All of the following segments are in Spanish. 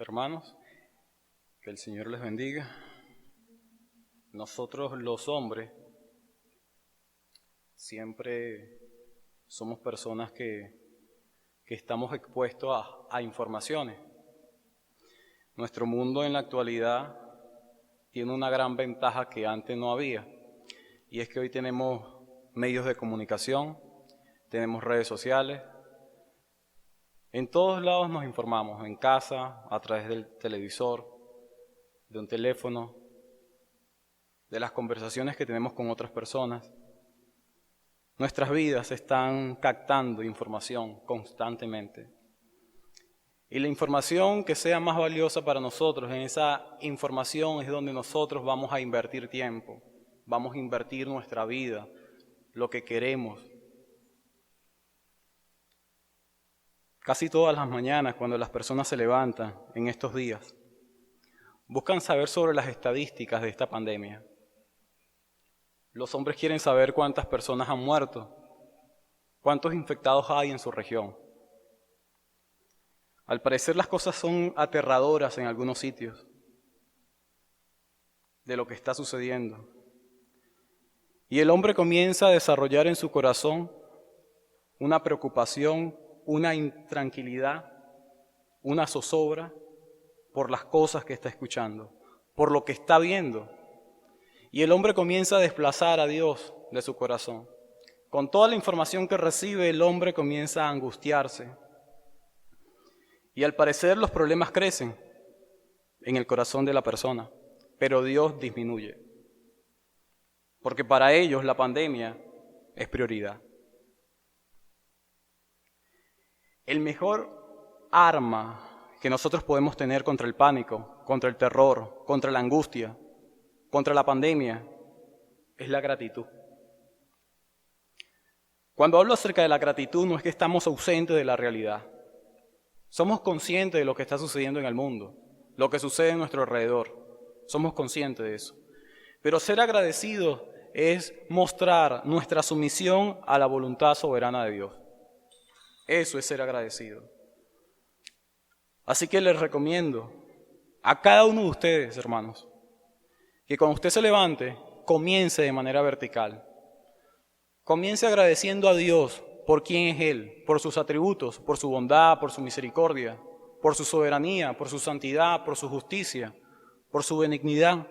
Hermanos, que el Señor les bendiga. Nosotros los hombres siempre somos personas que estamos expuestos a informaciones. Nuestro mundo en la actualidad tiene una gran ventaja que antes no había, y es que hoy tenemos medios de comunicación, tenemos redes sociales. En todos lados nos informamos, en casa, a través del televisor, de un teléfono, de las conversaciones que tenemos con otras personas. Nuestras vidas están captando información constantemente. Y la información que sea más valiosa para nosotros, en esa información es donde nosotros vamos a invertir tiempo, vamos a invertir nuestra vida, lo que queremos. Casi todas las mañanas, cuando las personas se levantan en estos días, buscan saber sobre las estadísticas de esta pandemia. Los hombres quieren saber cuántas personas han muerto, cuántos infectados hay en su región. Al parecer las cosas son aterradoras en algunos sitios de lo que está sucediendo. Y el hombre comienza a desarrollar en su corazón una preocupación, una intranquilidad, una zozobra por las cosas que está escuchando, por lo que está viendo. Y el hombre comienza a desplazar a Dios de su corazón. Con toda la información que recibe, el hombre comienza a angustiarse. Y al parecer los problemas crecen en el corazón de la persona, pero Dios disminuye. Porque para ellos la pandemia es prioridad. El mejor arma que nosotros podemos tener contra el pánico, contra el terror, contra la angustia, contra la pandemia, es la gratitud. Cuando hablo acerca de la gratitud, no es que estamos ausentes de la realidad. Somos conscientes de lo que está sucediendo en el mundo, lo que sucede en nuestro alrededor. Somos conscientes de eso. Pero ser agradecidos es mostrar nuestra sumisión a la voluntad soberana de Dios. Eso es ser agradecido. Así que les recomiendo a cada uno de ustedes, hermanos, que cuando usted se levante, comience de manera vertical. Comience agradeciendo a Dios por quién es Él, por sus atributos, por su bondad, por su misericordia, por su soberanía, por su santidad, por su justicia, por su benignidad.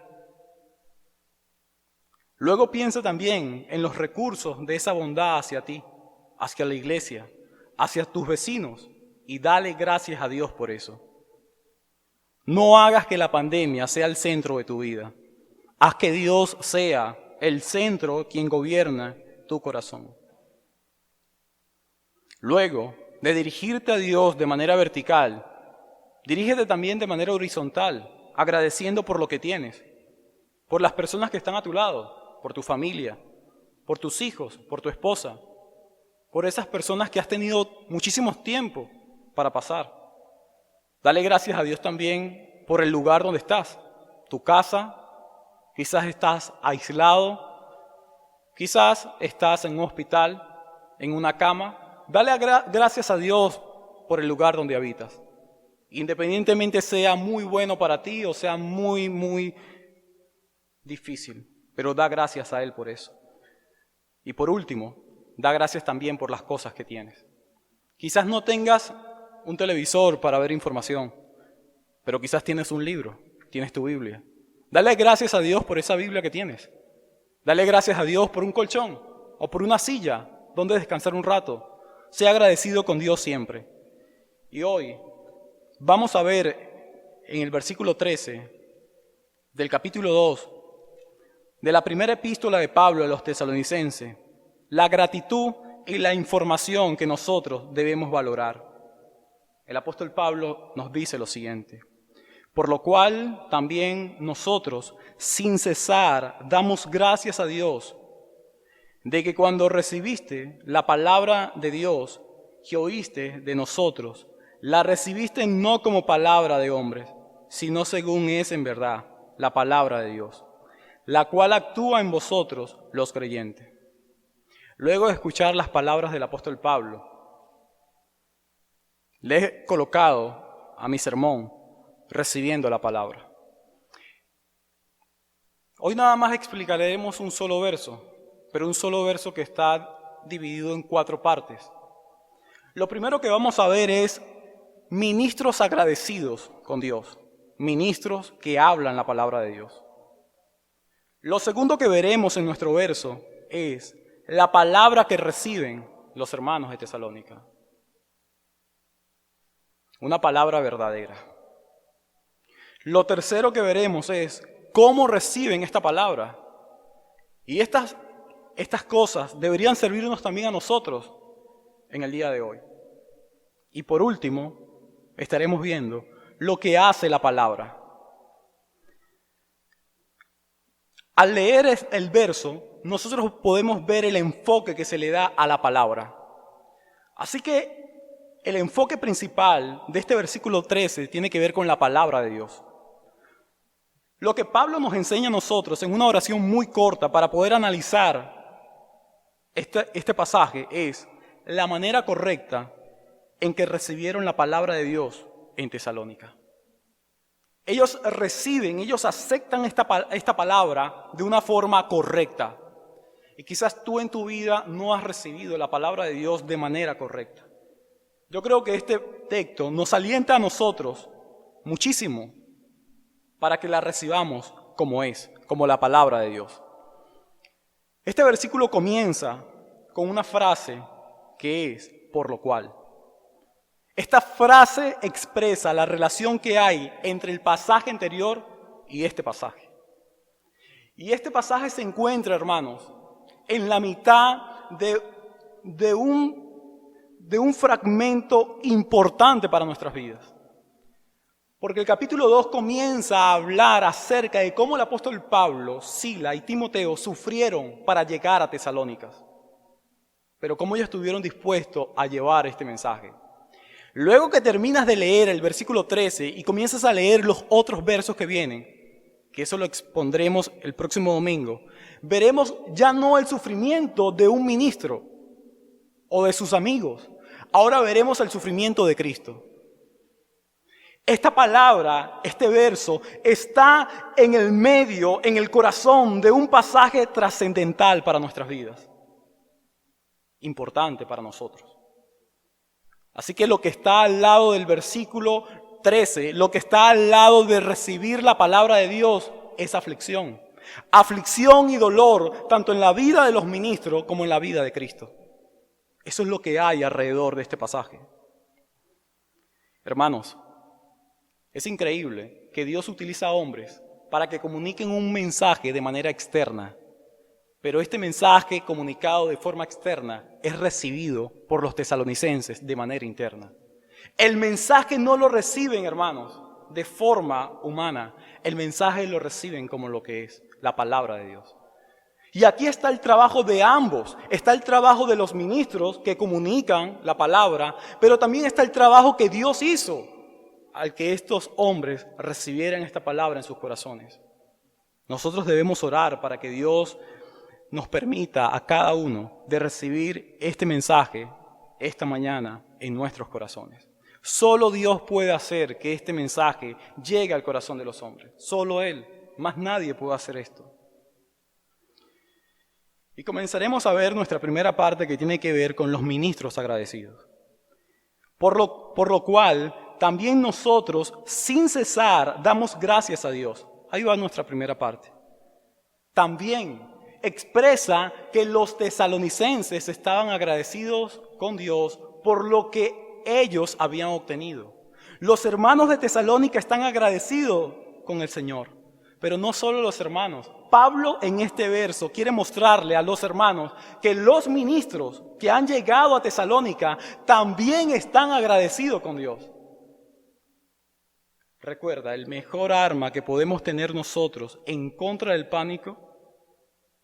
Luego piensa también en los recursos de esa bondad hacia ti, hacia la iglesia, hacia tus vecinos, y dale gracias a Dios por eso. No hagas que la pandemia sea el centro de tu vida. Haz que Dios sea el centro quien gobierna tu corazón. Luego de dirigirte a Dios de manera vertical, dirígete también de manera horizontal, agradeciendo por lo que tienes, por las personas que están a tu lado, por tu familia, por tus hijos, por tu esposa, por esas personas que has tenido muchísimo tiempo para pasar. Dale gracias a Dios también por el lugar donde estás, tu casa. Quizás estás aislado, quizás estás en un hospital, en una cama. Dale gracias a Dios por el lugar donde habitas. Independientemente sea muy bueno para ti o sea muy difícil, pero da gracias a Él por eso. Y por último, da gracias también por las cosas que tienes. Quizás no tengas un televisor para ver información, pero quizás tienes un libro, tienes tu Biblia. Dale gracias a Dios por esa Biblia que tienes. Dale gracias a Dios por un colchón o por una silla donde descansar un rato. Sea agradecido con Dios siempre. Y hoy vamos a ver en el versículo 13 del capítulo 2 de la primera epístola de Pablo a los tesalonicenses, la gratitud y la información que nosotros debemos valorar. El apóstol Pablo nos dice lo siguiente: por lo cual también nosotros, sin cesar, damos gracias a Dios, de que cuando recibiste la palabra de Dios que oíste de nosotros, la recibiste no como palabra de hombres, sino según es en verdad la palabra de Dios, la cual actúa en vosotros los creyentes. Luego de escuchar las palabras del apóstol Pablo, le he colocado a mi sermón recibiendo la palabra. Hoy nada más explicaremos un solo verso, pero un solo verso que está dividido en 4 partes. Lo primero que vamos a ver es ministros agradecidos con Dios, ministros que hablan la palabra de Dios. Lo segundo que veremos en nuestro verso es la palabra que reciben los hermanos de Tesalónica. Una palabra verdadera. Lo tercero que veremos es cómo reciben esta palabra. Y estas cosas deberían servirnos también a nosotros en el día de hoy. Y por último, estaremos viendo lo que hace la palabra. Al leer el verso, nosotros podemos ver el enfoque que se le da a la palabra. Así que el enfoque principal de este versículo 13 tiene que ver con la palabra de Dios. Lo que Pablo nos enseña a nosotros en una oración muy corta para poder analizar este pasaje es la manera correcta en que recibieron la palabra de Dios en Tesalónica. Ellos aceptan esta palabra de una forma correcta. Y quizás tú en tu vida no has recibido la palabra de Dios de manera correcta. Yo creo que este texto nos alienta a nosotros muchísimo para que la recibamos como es, como la palabra de Dios. Este versículo comienza con una frase que es por lo cual. Esta frase expresa la relación que hay entre el pasaje anterior y este pasaje. Y este pasaje se encuentra, hermanos, en la mitad de un fragmento importante para nuestras vidas. Porque el capítulo 2 comienza a hablar acerca de cómo el apóstol Pablo, Sila y Timoteo sufrieron para llegar a Tesalónicas. Pero cómo ellos estuvieron dispuestos a llevar este mensaje. Luego que terminas de leer el versículo 13 y comienzas a leer los otros versos que vienen, que eso lo expondremos el próximo domingo, veremos ya no el sufrimiento de un ministro o de sus amigos. Ahora veremos el sufrimiento de Cristo. Esta palabra, este verso, está en el medio, en el corazón de un pasaje trascendental para nuestras vidas. Importante para nosotros. Así que lo que está al lado del versículo 13, lo que está al lado de recibir la palabra de Dios es aflicción. Aflicción y dolor, tanto en la vida de los ministros como en la vida de Cristo. Eso es lo que hay alrededor de este pasaje. Hermanos, es increíble que Dios utiliza a hombres para que comuniquen un mensaje de manera externa. Pero este mensaje comunicado de forma externa es recibido por los tesalonicenses de manera interna. El mensaje no lo reciben, hermanos, de forma humana. El mensaje lo reciben como lo que es, la palabra de Dios. Y aquí está el trabajo de ambos. Está el trabajo de los ministros que comunican la palabra, pero también está el trabajo que Dios hizo al que estos hombres recibieran esta palabra en sus corazones. Nosotros debemos orar para que Dios nos permita a cada uno de recibir este mensaje esta mañana en nuestros corazones. Solo Dios puede hacer que este mensaje llegue al corazón de los hombres. Solo Él, más nadie puede hacer esto. Y comenzaremos a ver nuestra primera parte que tiene que ver con los ministros agradecidos. Por lo cual, también nosotros, sin cesar, damos gracias a Dios. Ahí va nuestra primera parte. También expresa que los tesalonicenses estaban agradecidos con Dios por lo que ellos habían obtenido. Los hermanos de Tesalónica están agradecidos con el Señor, pero no solo los hermanos. Pablo en este verso quiere mostrarle a los hermanos que los ministros que han llegado a Tesalónica también están agradecidos con Dios. Recuerda, el mejor arma que podemos tener nosotros en contra del pánico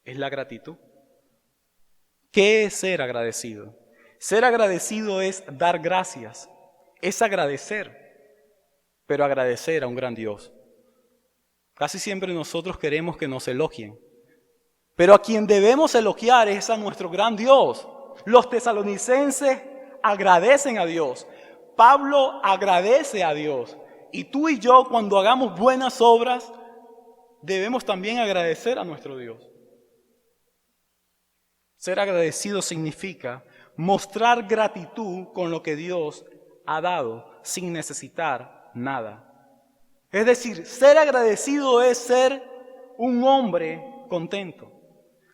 es la gratitud. ¿Qué es ser agradecido? Ser agradecido es dar gracias, es agradecer, pero agradecer a un gran Dios. Casi siempre nosotros queremos que nos elogien, pero a quien debemos elogiar es a nuestro gran Dios. Los tesalonicenses agradecen a Dios, Pablo agradece a Dios, Y tú y yo, cuando hagamos buenas obras, debemos también agradecer a nuestro Dios. Ser agradecido significa mostrar gratitud con lo que Dios ha dado sin necesitar nada. Es decir, ser agradecido es ser un hombre contento.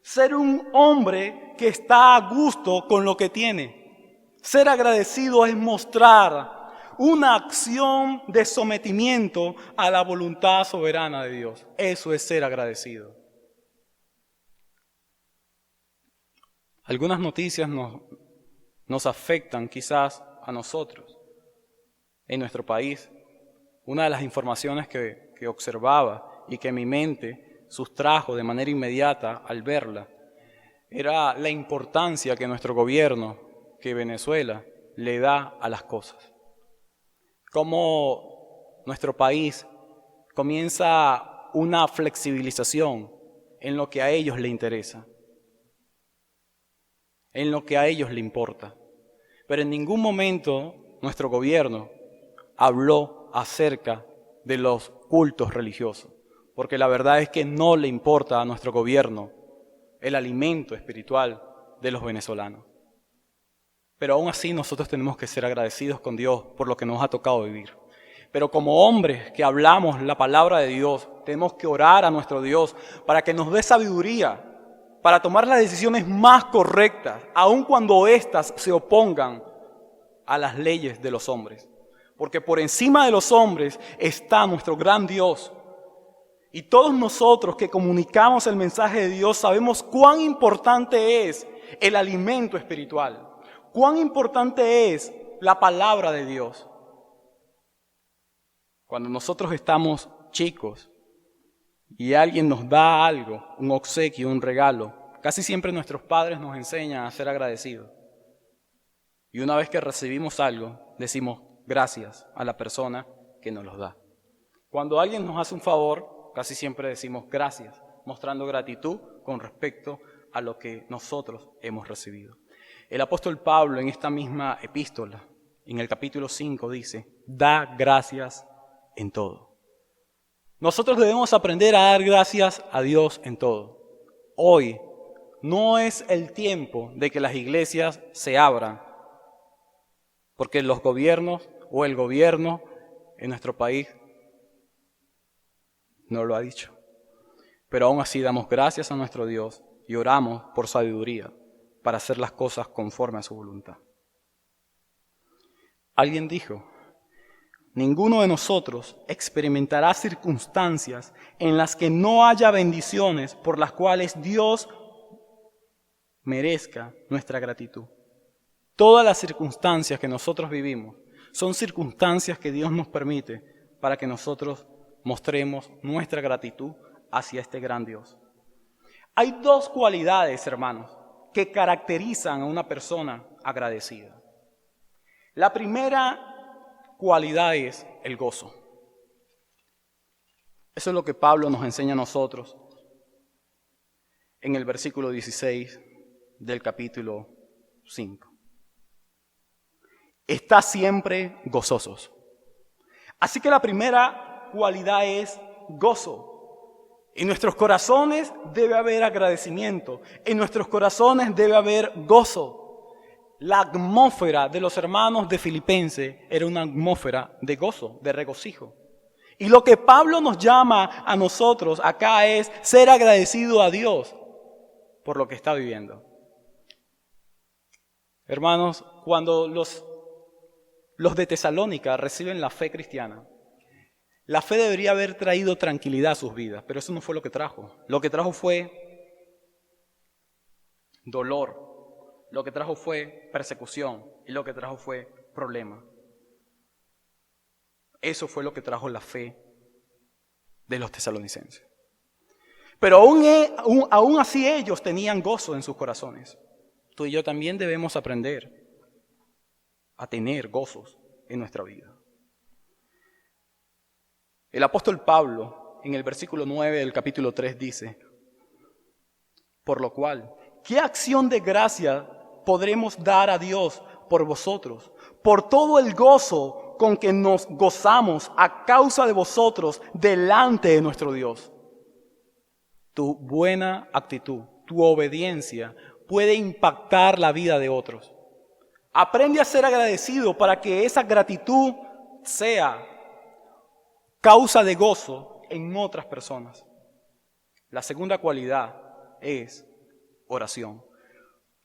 Ser un hombre que está a gusto con lo que tiene. Ser agradecido es mostrar una acción de sometimiento a la voluntad soberana de Dios. Eso es ser agradecido. Algunas noticias nos afectan quizás a nosotros en nuestro país. Una de las informaciones que observaba y que mi mente sustrajo de manera inmediata al verla era la importancia que nuestro gobierno, que Venezuela, le da a las cosas. Cómo nuestro país comienza una flexibilización en lo que a ellos les interesa, en lo que a ellos les importa. Pero en ningún momento nuestro gobierno habló acerca de los cultos religiosos, porque la verdad es que no le importa a nuestro gobierno el alimento espiritual de los venezolanos. Pero aún así nosotros tenemos que ser agradecidos con Dios por lo que nos ha tocado vivir. Pero como hombres que hablamos la palabra de Dios, tenemos que orar a nuestro Dios para que nos dé sabiduría, para tomar las decisiones más correctas, aun cuando éstas se opongan a las leyes de los hombres. Porque por encima de los hombres está nuestro gran Dios. Y todos nosotros que comunicamos el mensaje de Dios sabemos cuán importante es el alimento espiritual. Cuán importante es la palabra de Dios. Cuando nosotros estamos chicos y alguien nos da algo, un obsequio, un regalo, casi siempre nuestros padres nos enseñan a ser agradecidos. Y una vez que recibimos algo, decimos gracias a la persona que nos los da. Cuando alguien nos hace un favor, casi siempre decimos gracias, mostrando gratitud con respecto a lo que nosotros hemos recibido. El apóstol Pablo en esta misma epístola, en el capítulo 5, dice, da gracias en todo. Nosotros debemos aprender a dar gracias a Dios en todo. Hoy no es el tiempo de que las iglesias se abran, porque los gobiernos o el gobierno en nuestro país no lo ha dicho. Pero aún así damos gracias a nuestro Dios y oramos por sabiduría para hacer las cosas conforme a su voluntad. Alguien dijo, ninguno de nosotros experimentará circunstancias en las que no haya bendiciones por las cuales Dios merezca nuestra gratitud. Todas las circunstancias que nosotros vivimos son circunstancias que Dios nos permite para que nosotros mostremos nuestra gratitud hacia este gran Dios. Hay dos cualidades, hermanos, que caracterizan a una persona agradecida. La primera cualidad es el gozo. Eso es lo que Pablo nos enseña a nosotros en el versículo 16 del capítulo 5. Está siempre gozosos. Así que la primera cualidad es gozo. En nuestros corazones debe haber agradecimiento. En nuestros corazones debe haber gozo. La atmósfera de los hermanos de Filipenses era una atmósfera de gozo, de regocijo. Y lo que Pablo nos llama a nosotros acá es ser agradecido a Dios por lo que está viviendo. Hermanos, cuando los de Tesalónica reciben la fe cristiana, la fe debería haber traído tranquilidad a sus vidas, pero eso no fue lo que trajo. Lo que trajo fue dolor, lo que trajo fue persecución y lo que trajo fue problema. Eso fue lo que trajo la fe de los tesalonicenses. Pero aún así ellos tenían gozo en sus corazones. Tú y yo también debemos aprender a tener gozos en nuestra vida. El apóstol Pablo, en el versículo 9 del capítulo 3, dice, por lo cual, ¿qué acción de gracia podremos dar a Dios por vosotros? Por todo el gozo con que nos gozamos a causa de vosotros delante de nuestro Dios. Tu buena actitud, tu obediencia puede impactar la vida de otros. Aprende a ser agradecido para que esa gratitud sea causa de gozo en otras personas. La segunda cualidad es oración.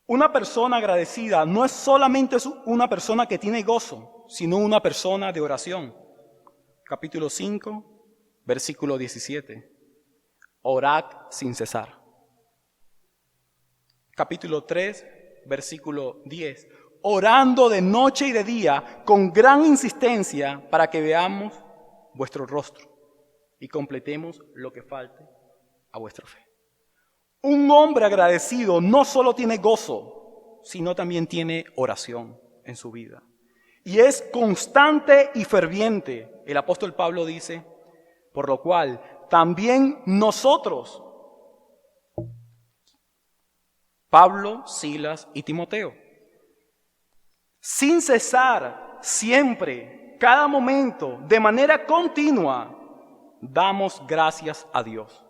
Una persona agradecida no es solamente una persona que tiene gozo, sino una persona de oración. Capítulo 5, versículo 17. Orad sin cesar. Capítulo 3, versículo 10. Orando de noche y de día con gran insistencia para que veamos vuestro rostro y completemos lo que falte a vuestra fe. Un hombre agradecido no solo tiene gozo, sino también tiene oración en su vida. Y es constante y ferviente. El apóstol Pablo dice, por lo cual también nosotros, Pablo, Silas y Timoteo, sin cesar, siempre, cada momento, de manera continua, damos gracias a Dios.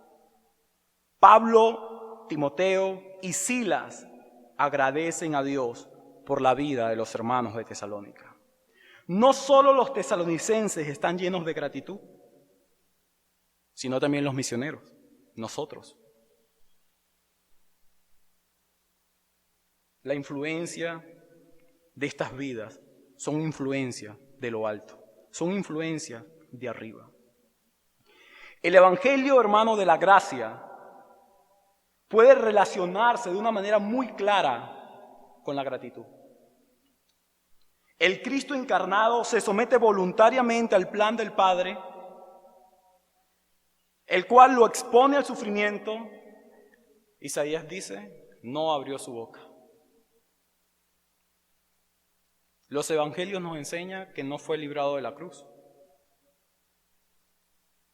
Pablo, Timoteo y Silas agradecen a Dios por la vida de los hermanos de Tesalónica. No solo los tesalonicenses están llenos de gratitud, sino también los misioneros, nosotros. La influencia de estas vidas son influencia de lo alto, son influencia de arriba. El Evangelio, hermano, de la gracia puede relacionarse de una manera muy clara con la gratitud. El Cristo encarnado se somete voluntariamente al plan del Padre, el cual lo expone al sufrimiento. Isaías dice, no abrió su boca. Los evangelios nos enseñan que no fue librado de la cruz,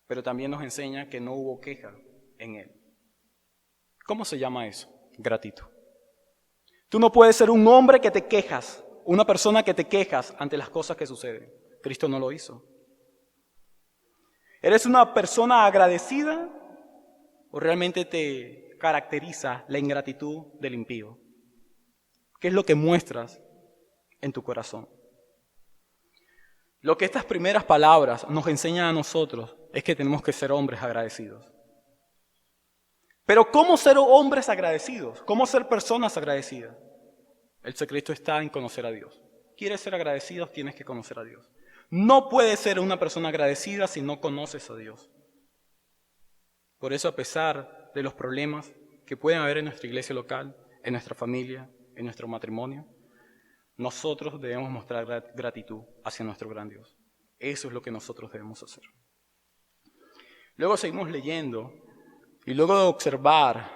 pero también nos enseña que no hubo queja en él. ¿Cómo se llama eso? Gratitud. Tú no puedes ser un hombre que te quejas, una persona que te quejas ante las cosas que suceden. Cristo no lo hizo. ¿Eres una persona agradecida o realmente te caracteriza la ingratitud del impío? ¿Qué es lo que muestras en tu corazón? Lo que estas primeras palabras nos enseñan a nosotros es que tenemos que ser hombres agradecidos. Pero ¿cómo ser hombres agradecidos? ¿Cómo ser personas agradecidas? El secreto está en conocer a Dios. ¿Quieres ser agradecido? Tienes que conocer a Dios. No puedes ser una persona agradecida si no conoces a Dios. Por eso, a pesar de los problemas que pueden haber en nuestra iglesia local, en nuestra familia, en nuestro matrimonio, nosotros debemos mostrar gratitud hacia nuestro gran Dios. Eso es lo que nosotros debemos hacer. Luego seguimos leyendo y luego de observar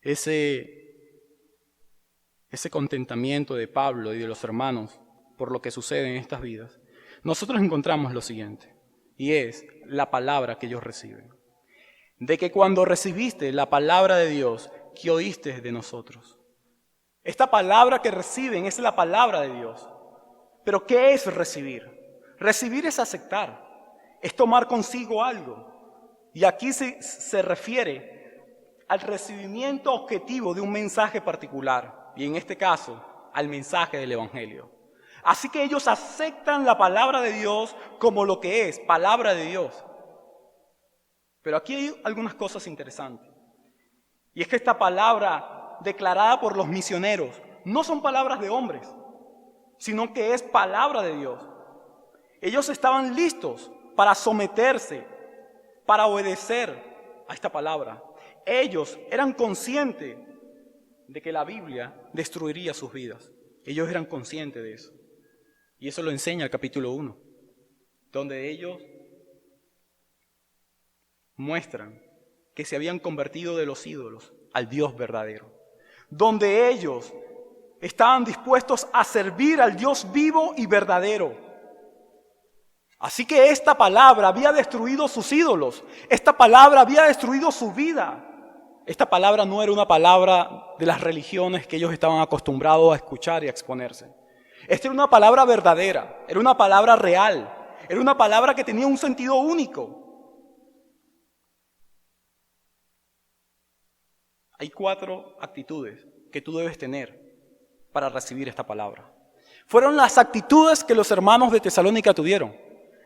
ese contentamiento de Pablo y de los hermanos por lo que sucede en estas vidas, nosotros encontramos lo siguiente, y es la palabra que ellos reciben. De que cuando recibiste la palabra de Dios, que oíste de nosotros. Esta palabra que reciben es la palabra de Dios. Pero ¿qué es recibir? Recibir es aceptar, es tomar consigo algo. Y aquí se refiere al recibimiento objetivo de un mensaje particular, y en este caso, al mensaje del Evangelio. Así que ellos aceptan la palabra de Dios como lo que es, palabra de Dios. Pero aquí hay algunas cosas interesantes. Y es que esta palabra declarada por los misioneros no son palabras de hombres, sino que es palabra de Dios. Ellos estaban listos para someterse, para obedecer a esta palabra. Ellos eran conscientes de que la Biblia destruiría sus vidas. Ellos eran conscientes de eso. Y eso lo enseña el capítulo 1, donde ellos muestran que se habían convertido de los ídolos al Dios verdadero. Donde ellos estaban dispuestos a servir al Dios vivo y verdadero. Así que esta palabra había destruido sus ídolos. Esta palabra había destruido su vida. Esta palabra no era una palabra de las religiones que ellos estaban acostumbrados a escuchar y a exponerse. Esta era una palabra verdadera, era una palabra real, era una palabra que tenía un sentido único. Hay 4 actitudes que tú debes tener para recibir esta palabra. Fueron las actitudes que los hermanos de Tesalónica tuvieron.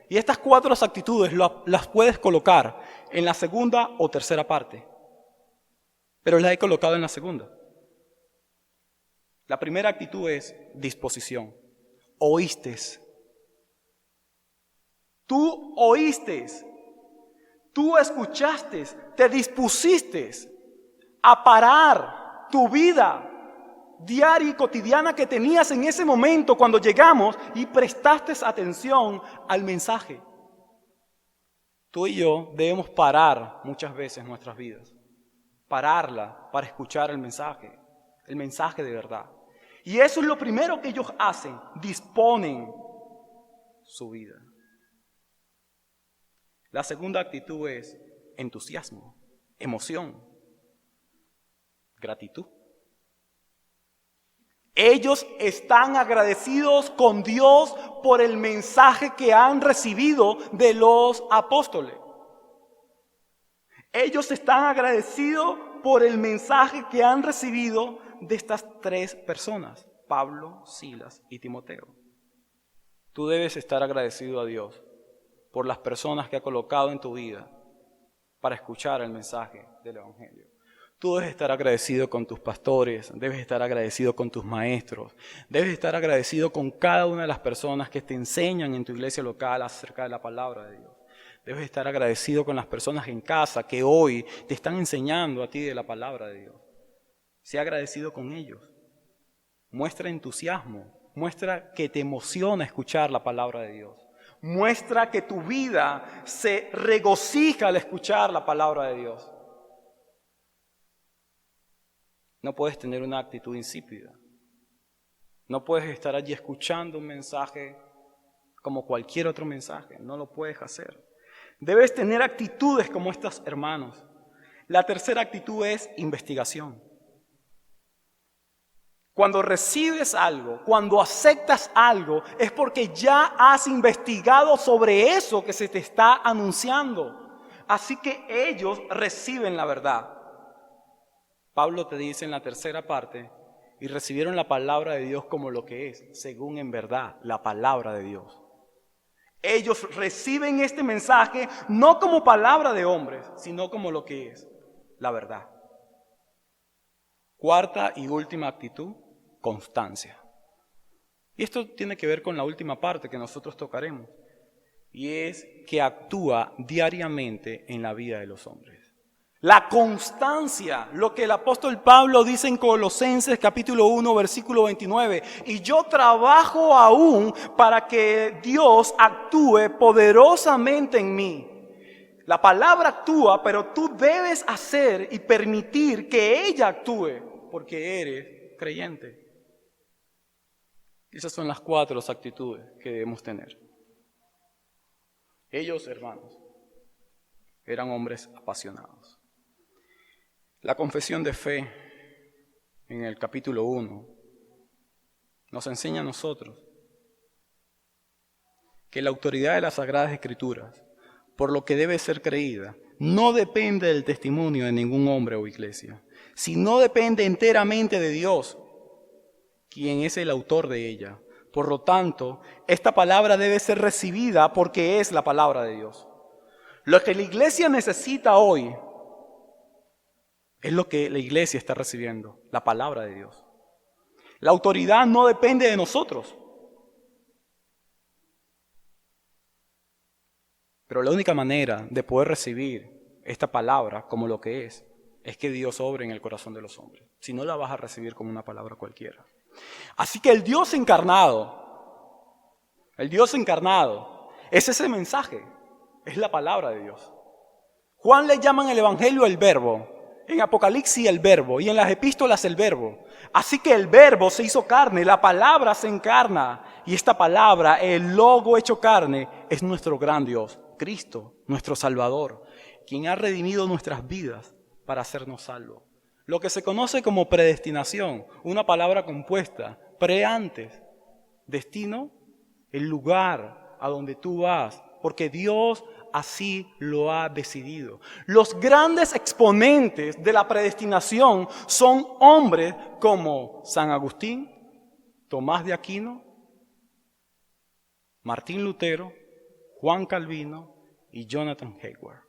Y estas 4 actitudes las puedes colocar en la segunda o tercera parte. Pero las he colocado en la segunda. La primera actitud es disposición. Oíste. Tú oíste. Tú escuchaste. Te dispusiste a parar tu vida diaria y cotidiana que tenías en ese momento cuando llegamos y prestaste atención al mensaje. Tú y yo debemos parar muchas veces nuestras vidas. Pararla para escuchar el mensaje de verdad. Y eso es lo primero que ellos hacen, disponen su vida. La segunda actitud es entusiasmo, emoción, gratitud. Ellos están agradecidos con Dios por el mensaje que han recibido de los apóstoles. Ellos están agradecidos por el mensaje que han recibido de estas 3 personas, Pablo, Silas y Timoteo. Tú debes estar agradecido a Dios por las personas que ha colocado en tu vida para escuchar el mensaje del Evangelio. Tú debes estar agradecido con tus pastores, debes estar agradecido con tus maestros, debes estar agradecido con cada una de las personas que te enseñan en tu iglesia local acerca de la palabra de Dios. Debes estar agradecido con las personas en casa que hoy te están enseñando a ti de la palabra de Dios. Sea agradecido con ellos. Muestra entusiasmo, muestra que te emociona escuchar la palabra de Dios. Muestra que tu vida se regocija al escuchar la palabra de Dios. No puedes tener una actitud insípida. No puedes estar allí escuchando un mensaje como cualquier otro mensaje. No lo puedes hacer. Debes tener actitudes como estas, hermanos. La tercera actitud es investigación. Cuando recibes algo, cuando aceptas algo, es porque ya has investigado sobre eso que se te está anunciando. Así que ellos reciben la verdad. Pablo te dice en la tercera parte, y recibieron la palabra de Dios como lo que es, según en verdad la palabra de Dios. Ellos reciben este mensaje no como palabra de hombres, sino como lo que es, la verdad. Cuarta y última actitud, constancia. Y esto tiene que ver con la última parte que nosotros tocaremos, y es que actúa diariamente en la vida de los hombres. La constancia, lo que el apóstol Pablo dice en Colosenses capítulo 1, versículo 29. Y yo trabajo aún para que Dios actúe poderosamente en mí. La palabra actúa, pero tú debes hacer y permitir que ella actúe, porque eres creyente. Esas son las 4 actitudes que debemos tener. Ellos, hermanos, eran hombres apasionados. La confesión de fe en el capítulo 1 nos enseña a nosotros que la autoridad de las Sagradas Escrituras, por lo que debe ser creída, no depende del testimonio de ningún hombre o iglesia, sino depende enteramente de Dios, quien es el autor de ella. Por lo tanto, esta palabra debe ser recibida porque es la palabra de Dios. Lo que la iglesia necesita hoy es lo que la iglesia está recibiendo, la palabra de Dios. La autoridad no depende de nosotros. Pero la única manera de poder recibir esta palabra como lo que es que Dios obre en el corazón de los hombres. Si no, la vas a recibir como una palabra cualquiera. Así que el Dios encarnado es ese mensaje, es la palabra de Dios. Juan le llama en el Evangelio el Verbo. En Apocalipsis el Verbo y en las epístolas el Verbo. Así que el Verbo se hizo carne, la palabra se encarna. Y esta palabra, el Logo hecho carne, es nuestro gran Dios, Cristo, nuestro Salvador, quien ha redimido nuestras vidas para hacernos salvos. Lo que se conoce como predestinación, una palabra compuesta, pre antes. destino, el lugar a donde tú vas, porque Dios así lo ha decidido. Los grandes exponentes de la predestinación son hombres como San Agustín, Tomás de Aquino, Martín Lutero, Juan Calvino y Jonathan Edwards.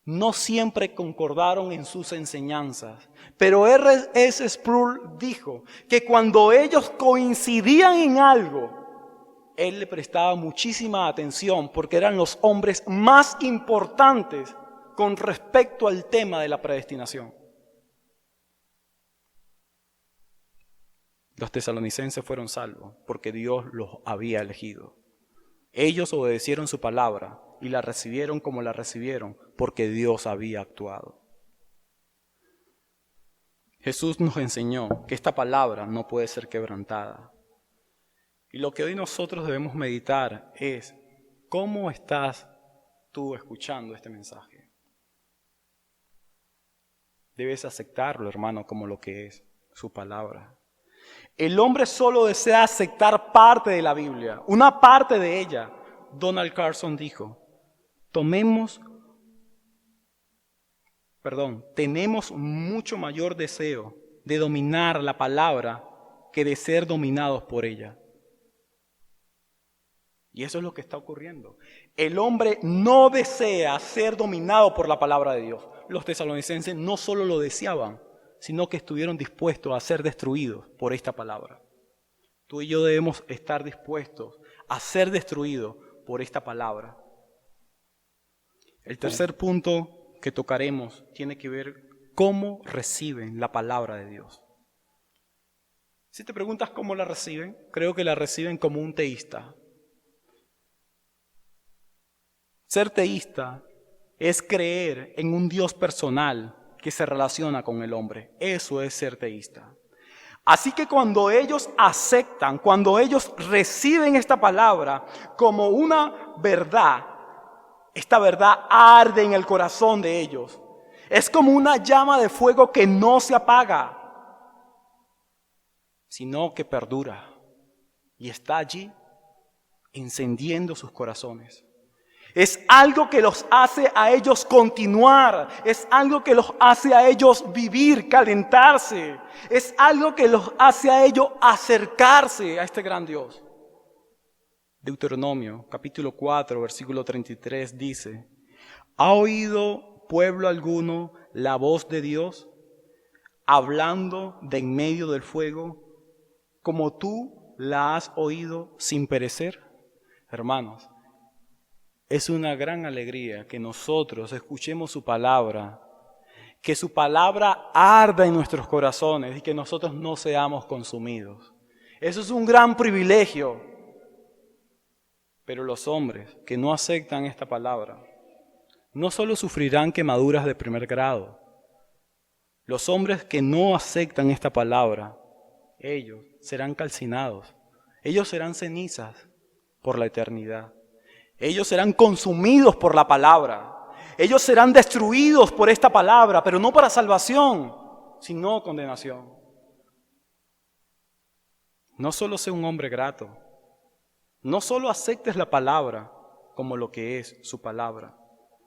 No siempre concordaron en sus enseñanzas, pero R.S. Sproul dijo que cuando ellos coincidían en algo, él le prestaba muchísima atención porque eran los hombres más importantes con respecto al tema de la predestinación. Los tesalonicenses fueron salvos porque Dios los había elegido. Ellos obedecieron su palabra y la recibieron como la recibieron porque Dios había actuado. Jesús nos enseñó que esta palabra no puede ser quebrantada. Y lo que hoy nosotros debemos meditar es cómo estás tú escuchando este mensaje. Debes aceptarlo, hermano, como lo que es su palabra. El hombre solo desea aceptar parte de la Biblia, una parte de ella. Donald Carson dijo, tenemos mucho mayor deseo de dominar la palabra que de ser dominados por ella. Y eso es lo que está ocurriendo. El hombre no desea ser dominado por la palabra de Dios. Los tesalonicenses no solo lo deseaban, sino que estuvieron dispuestos a ser destruidos por esta palabra. Tú y yo debemos estar dispuestos a ser destruidos por esta palabra. El tercer punto que tocaremos tiene que ver cómo reciben la palabra de Dios. Si te preguntas cómo la reciben, creo que la reciben como un teísta. Ser teísta es creer en un Dios personal que se relaciona con el hombre. Eso es ser teísta. Así que cuando ellos aceptan, cuando ellos reciben esta palabra como una verdad, esta verdad arde en el corazón de ellos. Es como una llama de fuego que no se apaga, sino que perdura y está allí encendiendo sus corazones. Es algo que los hace a ellos continuar, es algo que los hace a ellos vivir, calentarse, es algo que los hace a ellos acercarse a este gran Dios. Deuteronomio capítulo 4 versículo 33 dice, ¿ha oído pueblo alguno la voz de Dios hablando de en medio del fuego como tú la has oído sin perecer? Hermanos, es una gran alegría que nosotros escuchemos su palabra, que su palabra arda en nuestros corazones y que nosotros no seamos consumidos. Eso es un gran privilegio. Pero los hombres que no aceptan esta palabra no solo sufrirán quemaduras de primer grado. Los hombres que no aceptan esta palabra, ellos serán calcinados. Ellos serán cenizas por la eternidad. Ellos serán consumidos por la palabra. Ellos serán destruidos por esta palabra, pero no para salvación, sino condenación. No solo sé un hombre grato, no solo aceptes la palabra como lo que es su palabra,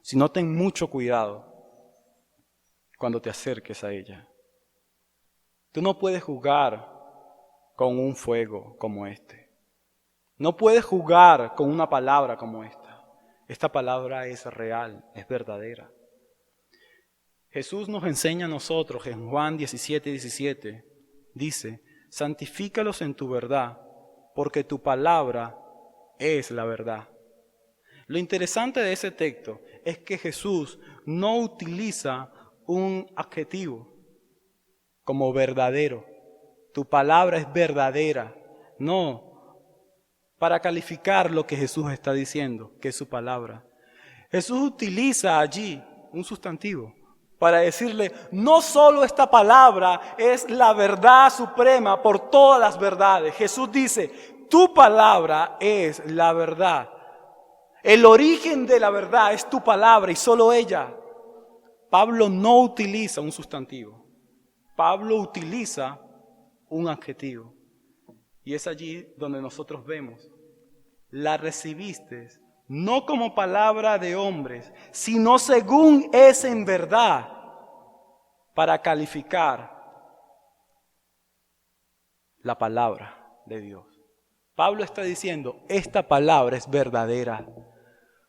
sino ten mucho cuidado cuando te acerques a ella. Tú no puedes jugar con un fuego como este. No puedes jugar con una palabra como esta. Esta palabra es real, es verdadera. Jesús nos enseña a nosotros en Juan 17:17. Dice, santifícalos en tu verdad, porque tu palabra es la verdad. Lo interesante de ese texto es que Jesús no utiliza un adjetivo como verdadero. Tu palabra es verdadera. No, para calificar lo que Jesús está diciendo, que es su palabra. Jesús utiliza allí un sustantivo para decirle, no solo esta palabra es la verdad suprema por todas las verdades. Jesús dice, tu palabra es la verdad. El origen de la verdad es tu palabra y solo ella. Pablo no utiliza un sustantivo. Pablo utiliza un adjetivo. Y es allí donde nosotros vemos, la recibiste no como palabra de hombres, sino según es en verdad, para calificar la palabra de Dios. Pablo está diciendo, esta palabra es verdadera.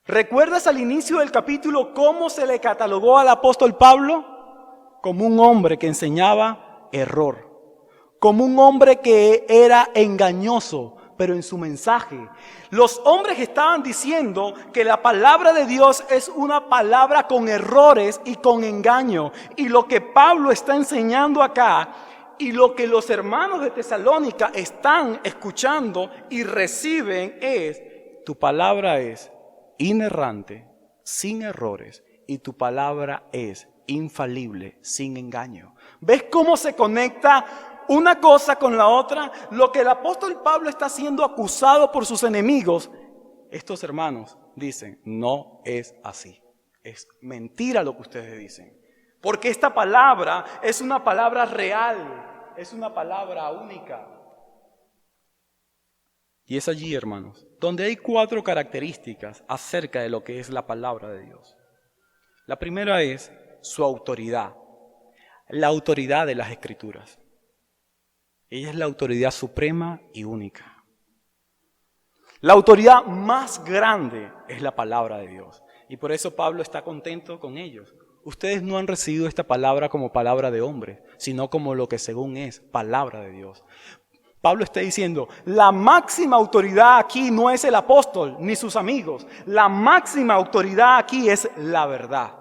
¿Recuerdas al inicio del capítulo cómo se le catalogó al apóstol Pablo? Como un hombre que enseñaba error, como un hombre que era engañoso, pero en su mensaje. Los hombres estaban diciendo que la palabra de Dios es una palabra con errores y con engaño. Y lo que Pablo está enseñando acá y lo que los hermanos de Tesalónica están escuchando y reciben es, tu palabra es inerrante, sin errores, y tu palabra es infalible, sin engaño. ¿Ves cómo se conecta una cosa con la otra? Lo que el apóstol Pablo está siendo acusado por sus enemigos, estos hermanos dicen, no es así. Es mentira lo que ustedes dicen. Porque esta palabra es una palabra real, es una palabra única. Y es allí, hermanos, donde hay 4 características acerca de lo que es la palabra de Dios. La primera es su autoridad, la autoridad de las Escrituras. Ella es la autoridad suprema y única. La autoridad más grande es la palabra de Dios. Y por eso Pablo está contento con ellos. Ustedes no han recibido esta palabra como palabra de hombre, sino como lo que según es palabra de Dios. Pablo está diciendo, la máxima autoridad aquí no es el apóstol ni sus amigos. La máxima autoridad aquí es la verdad,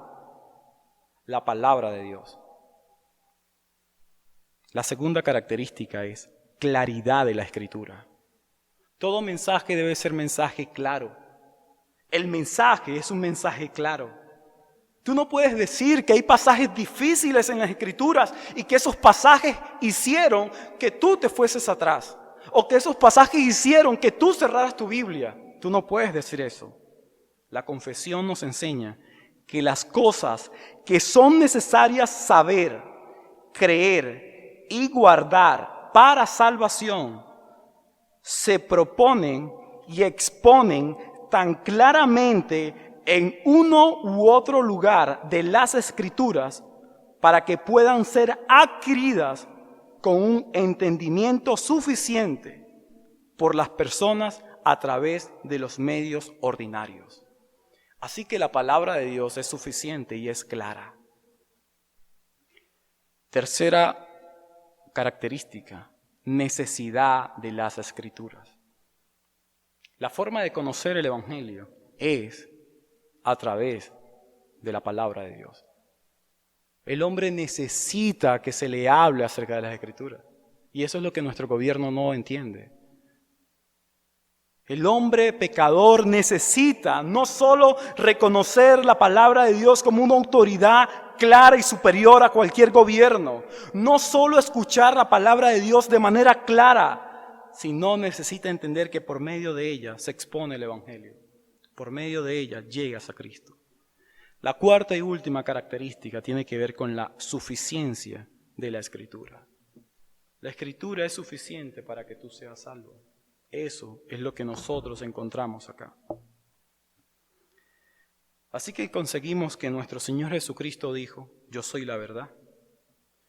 la palabra de Dios. La segunda característica es claridad de la Escritura. Todo mensaje debe ser mensaje claro. El mensaje es un mensaje claro. Tú no puedes decir que hay pasajes difíciles en las Escrituras y que esos pasajes hicieron que tú te fueses atrás. O que esos pasajes hicieron que tú cerraras tu Biblia. Tú no puedes decir eso. La confesión nos enseña que las cosas que son necesarias saber, creer y guardar para salvación se proponen y exponen tan claramente en uno u otro lugar de las Escrituras para que puedan ser adquiridas con un entendimiento suficiente por las personas a través de los medios ordinarios. Así que la palabra de Dios es suficiente y es clara. Tercera característica, necesidad de las Escrituras. La forma de conocer el Evangelio es a través de la palabra de Dios. El hombre necesita que se le hable acerca de las Escrituras. Y eso es lo que nuestro gobierno no entiende. El hombre pecador necesita no solo reconocer la palabra de Dios como una autoridad clara y superior a cualquier gobierno, no solo escuchar la palabra de Dios de manera clara, sino necesita entender que por medio de ella se expone el Evangelio. Por medio de ella llegas a Cristo. La cuarta y última característica tiene que ver con la suficiencia de la Escritura. La Escritura es suficiente para que tú seas salvo. Eso es lo que nosotros encontramos acá. Así que conseguimos que nuestro Señor Jesucristo dijo, yo soy la verdad.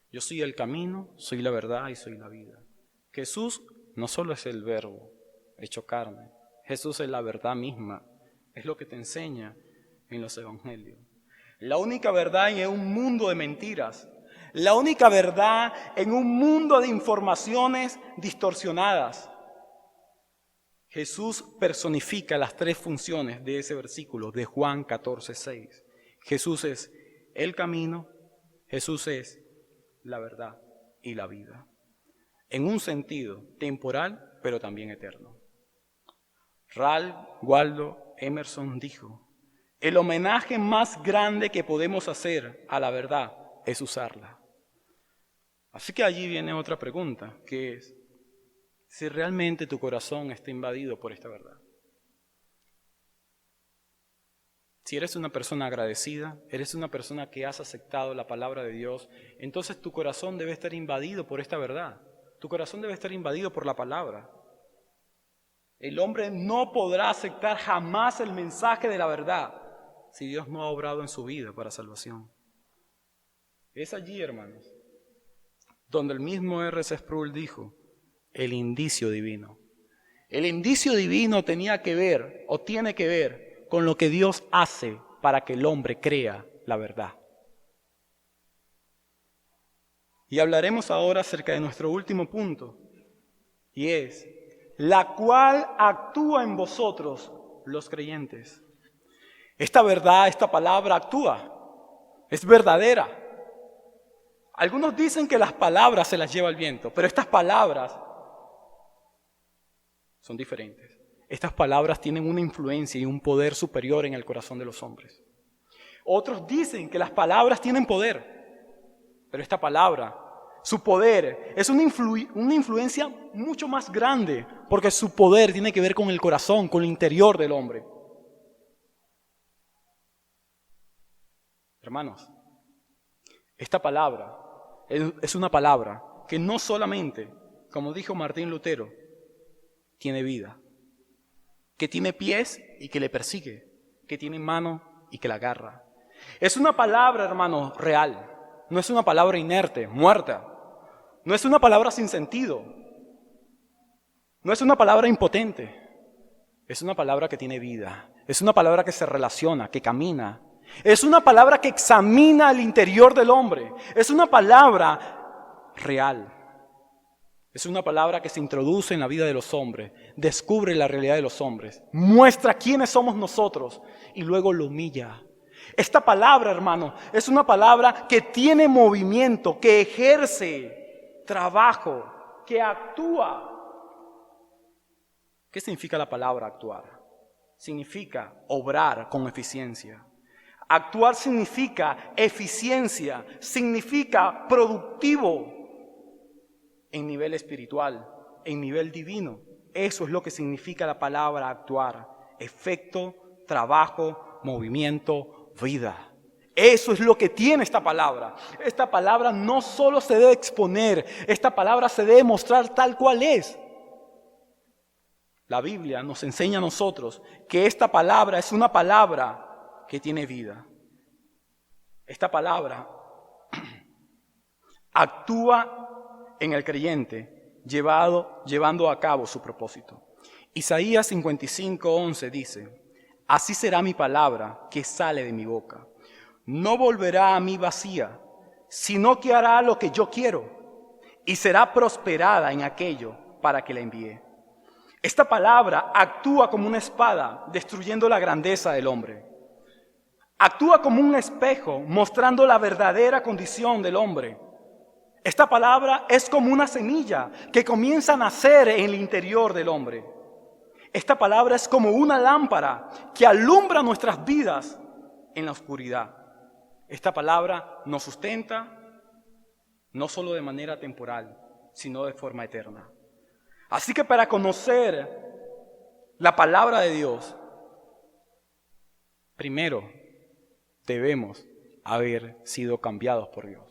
Yo soy el camino, soy la verdad y soy la vida. Jesús no solo es el verbo hecho carne, Jesús es la verdad misma. Es lo que te enseña en los evangelios. La única verdad en un mundo de mentiras. La única verdad en un mundo de informaciones distorsionadas. Jesús personifica las 3 funciones de ese versículo de Juan 14:6. Jesús es el camino, Jesús es la verdad y la vida. En un sentido temporal, pero también eterno. Ralph Waldo Emerson dijo, el homenaje más grande que podemos hacer a la verdad es usarla. Así que allí viene otra pregunta, que es, si realmente tu corazón está invadido por esta verdad. Si eres una persona agradecida, eres una persona que has aceptado la palabra de Dios, entonces tu corazón debe estar invadido por esta verdad. Tu corazón debe estar invadido por la palabra. El hombre no podrá aceptar jamás el mensaje de la verdad si Dios no ha obrado en su vida para salvación. Es allí, hermanos, donde el mismo R.C. Sproul dijo, el indicio divino. El indicio divino tenía que ver, o tiene que ver, con lo que Dios hace para que el hombre crea la verdad. Y hablaremos ahora acerca de nuestro último punto, y es, la cual actúa en vosotros los creyentes. Esta verdad, esta palabra actúa, es verdadera. Algunos dicen que las palabras se las lleva el viento, pero estas palabras son diferentes. Estas palabras tienen una influencia y un poder superior en el corazón de los hombres. Otros dicen que las palabras tienen poder, pero esta palabra, su poder, es una influencia mucho más grande, porque su poder tiene que ver con el corazón, con el interior del hombre. Hermanos, esta palabra es una palabra que no solamente, como dijo Martín Lutero, tiene vida, que tiene pies y que le persigue, que tiene mano y que la agarra. Es una palabra, hermanos, real. No es una palabra inerte, muerta. No es una palabra sin sentido. No es una palabra impotente. Es una palabra que tiene vida. Es una palabra que se relaciona, que camina. Es una palabra que examina el interior del hombre. Es una palabra real. Es una palabra que se introduce en la vida de los hombres, descubre la realidad de los hombres, muestra quiénes somos nosotros y luego lo humilla. Esta palabra, hermano, es una palabra que tiene movimiento, que ejerce trabajo, que actúa. ¿Qué significa la palabra actuar? Significa obrar con eficiencia. Actuar significa eficiencia, significa productivo. En nivel espiritual, en nivel divino. Eso es lo que significa la palabra actuar. Efecto, trabajo, movimiento, vida. Eso es lo que tiene esta palabra. Esta palabra no solo se debe exponer, esta palabra se debe mostrar tal cual es. La Biblia nos enseña a nosotros que esta palabra es una palabra que tiene vida. Esta palabra actúa en el creyente, llevando a cabo su propósito. Isaías 55:11 dice, así será mi palabra que sale de mi boca. No volverá a mí vacía, sino que hará lo que yo quiero, y será prosperada en aquello para que la envíe. Esta palabra actúa como una espada, destruyendo la grandeza del hombre. Actúa como un espejo, mostrando la verdadera condición del hombre. Esta palabra es como una semilla que comienza a nacer en el interior del hombre. Esta palabra es como una lámpara que alumbra nuestras vidas en la oscuridad. Esta palabra nos sustenta no solo de manera temporal, sino de forma eterna. Así que para conocer la palabra de Dios, primero debemos haber sido cambiados por Dios.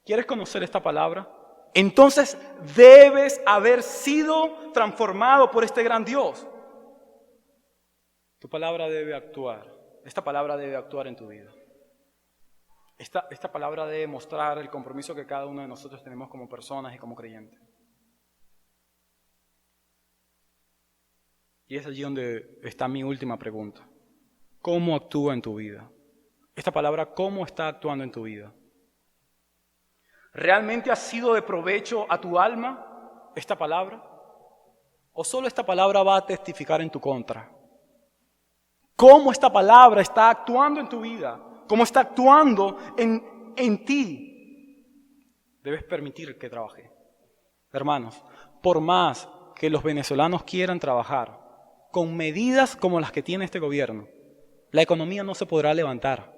¿Quieres conocer esta palabra? Entonces debes haber sido transformado por este gran Dios. Tu palabra debe actuar. Esta palabra debe actuar en tu vida. Esta palabra debe mostrar el compromiso que cada uno de nosotros tenemos como personas y como creyentes. Y es allí donde está mi última pregunta. ¿Cómo actúa en tu vida? Esta palabra, ¿cómo está actuando en tu vida? ¿Realmente ha sido de provecho a tu alma esta palabra? ¿O solo esta palabra va a testificar en tu contra? ¿Cómo esta palabra está actuando en tu vida? ¿Cómo está actuando en ti? Debes permitir que trabaje. Hermanos, por más que los venezolanos quieran trabajar con medidas como las que tiene este gobierno, la economía no se podrá levantar.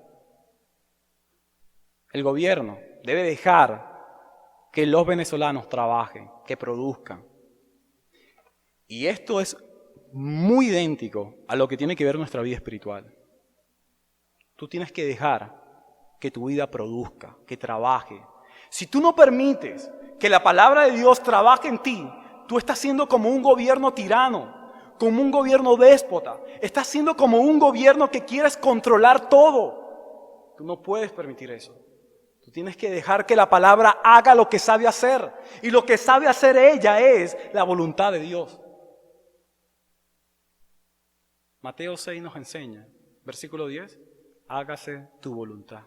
El gobierno debe dejar que los venezolanos trabajen, que produzcan. Y esto es muy idéntico a lo que tiene que ver nuestra vida espiritual. Tú tienes que dejar que tu vida produzca, que trabaje. Si tú no permites que la palabra de Dios trabaje en ti, tú estás siendo como un gobierno tirano, como un gobierno déspota. Estás siendo como un gobierno que quieres controlar todo. Tú no puedes permitir eso. Tú tienes que dejar que la palabra haga lo que sabe hacer. Y lo que sabe hacer ella es la voluntad de Dios. Mateo 6 nos enseña, versículo 10, hágase tu voluntad.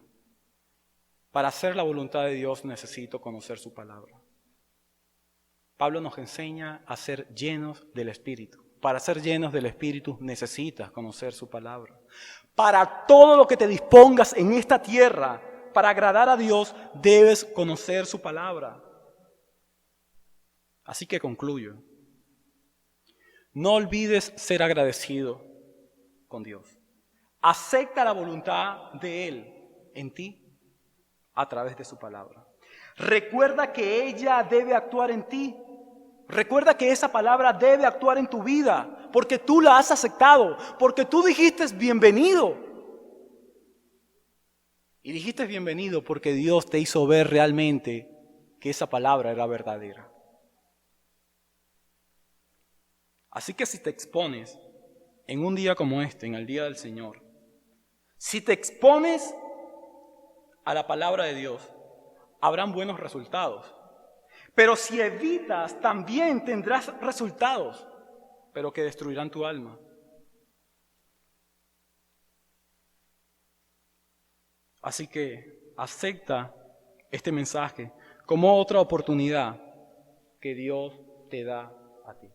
Para hacer la voluntad de Dios necesito conocer su palabra. Pablo nos enseña a ser llenos del Espíritu. Para ser llenos del Espíritu necesitas conocer su palabra. Para todo lo que te dispongas en esta tierra, para agradar a Dios, debes conocer su palabra. Así que concluyo. No olvides ser agradecido con Dios. Acepta la voluntad de Él en ti a través de su palabra. Recuerda que ella debe actuar en ti. Recuerda que esa palabra debe actuar en tu vida, porque tú la has aceptado, porque tú dijiste bienvenido. Y dijiste bienvenido porque Dios te hizo ver realmente que esa palabra era verdadera. Así que si te expones en un día como este, en el día del Señor, si te expones a la palabra de Dios, habrán buenos resultados. Pero si evitas, también tendrás resultados, pero que destruirán tu alma. Así que acepta este mensaje como otra oportunidad que Dios te da a ti.